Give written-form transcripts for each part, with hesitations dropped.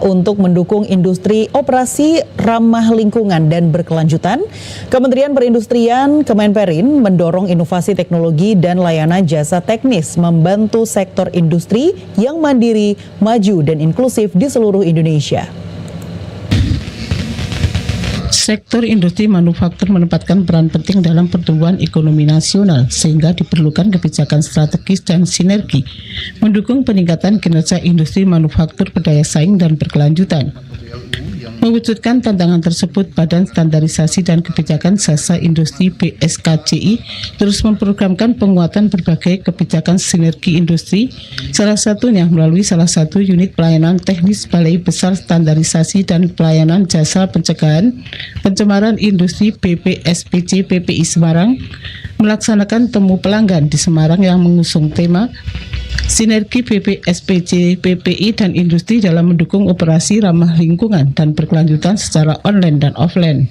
Untuk mendukung industri operasi ramah lingkungan dan berkelanjutan, Kementerian Perindustrian Kemenperin mendorong inovasi teknologi dan layanan jasa teknis membantu sektor industri yang mandiri, maju dan inklusif di seluruh Indonesia. Sektor industri manufaktur menempatkan peran penting dalam pertumbuhan ekonomi nasional, sehingga diperlukan kebijakan strategis dan sinergi mendukung peningkatan kinerja industri manufaktur berdaya saing dan berkelanjutan. Mewujudkan tantangan tersebut, Badan Standarisasi dan Kebijakan Jasa Industri BSKJI terus memprogramkan penguatan berbagai kebijakan sinergi industri, salah satunya melalui salah satu unit pelayanan teknis Balai Besar Standarisasi dan Pelayanan Jasa Pencegahan Pencemaran Industri BPSPC PPI Semarang melaksanakan temu pelanggan di Semarang yang mengusung tema Sinergi BPSPC PPI dan industri dalam mendukung operasi ramah lingkungan dan berkelanjutan secara online dan offline.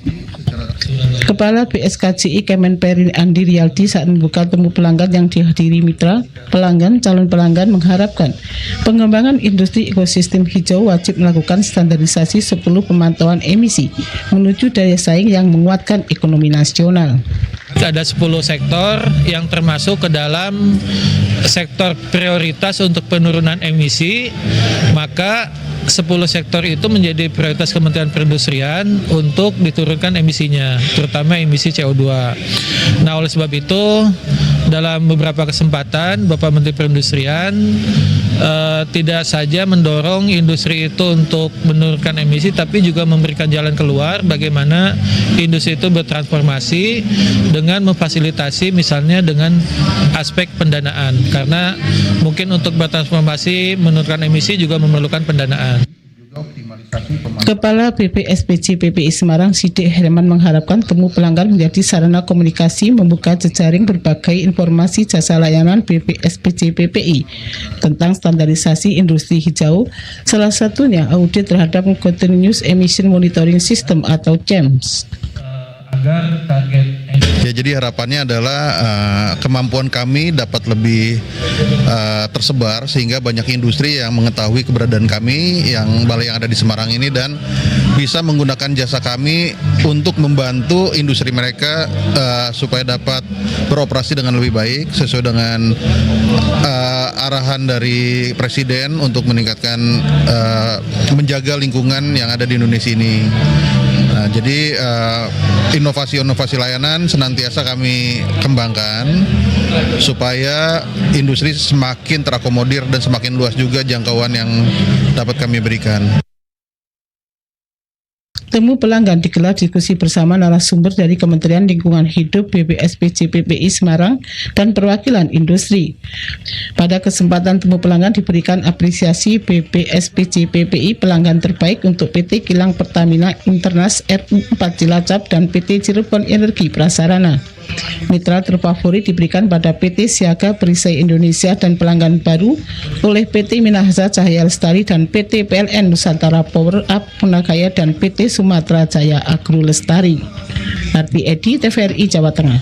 Kepala BSKJI Kemenperin Andi Riyaldi saat membuka temu pelanggan yang dihadiri mitra, pelanggan, calon pelanggan mengharapkan pengembangan industri ekosistem hijau wajib melakukan standarisasi 10 pemantauan emisi menuju daya saing yang menguatkan ekonomi nasional. Ada 10 sektor yang termasuk ke dalam sektor prioritas untuk penurunan emisi, maka 10 sektor itu menjadi prioritas Kementerian Perindustrian untuk diturunkan emisinya, terutama emisi CO2. Nah, oleh sebab itu, dalam beberapa kesempatan Bapak Menteri Perindustrian tidak saja mendorong industri itu untuk menurunkan emisi, tapi juga memberikan jalan keluar bagaimana industri itu bertransformasi dengan memfasilitasi misalnya dengan aspek pendanaan, karena mungkin untuk bertransformasi menurunkan emisi juga memerlukan pendanaan. Kepala BPSPC PPI Semarang Sidik Herman mengharapkan temu pelanggan menjadi sarana komunikasi membuka jejaring berbagai informasi jasa layanan BPSPC PPI tentang standarisasi industri hijau, salah satunya audit terhadap Continuous Emission Monitoring System atau CEMS. Ya, jadi harapannya adalah kemampuan kami dapat lebih tersebar sehingga banyak industri yang mengetahui keberadaan kami yang balai yang ada di Semarang ini dan bisa menggunakan jasa kami untuk membantu industri mereka supaya dapat beroperasi dengan lebih baik sesuai dengan arahan dari Presiden untuk meningkatkan menjaga lingkungan yang ada di Indonesia ini. Nah, jadi inovasi-inovasi layanan senantiasa kami kembangkan supaya industri semakin terakomodir dan semakin luas juga jangkauan yang dapat kami berikan. Temu pelanggan digelar diskusi bersama narasumber dari Kementerian Lingkungan Hidup BPSPC PPI Semarang dan perwakilan industri. Pada kesempatan temu pelanggan diberikan apresiasi BPSPC PPI pelanggan terbaik untuk PT Kilang Pertamina Internas RU4 Cilacap dan PT Cirebon Energi Prasarana. Mitra terfavorit diberikan pada PT Siaga Perisai Indonesia dan pelanggan baru oleh PT Minahasa Cahaya Lestari dan PT PLN Nusantara Power Up Punakaya dan PT Sumatera Jaya Agro Lestari. Arti Edi, TVRI Jawa Tengah.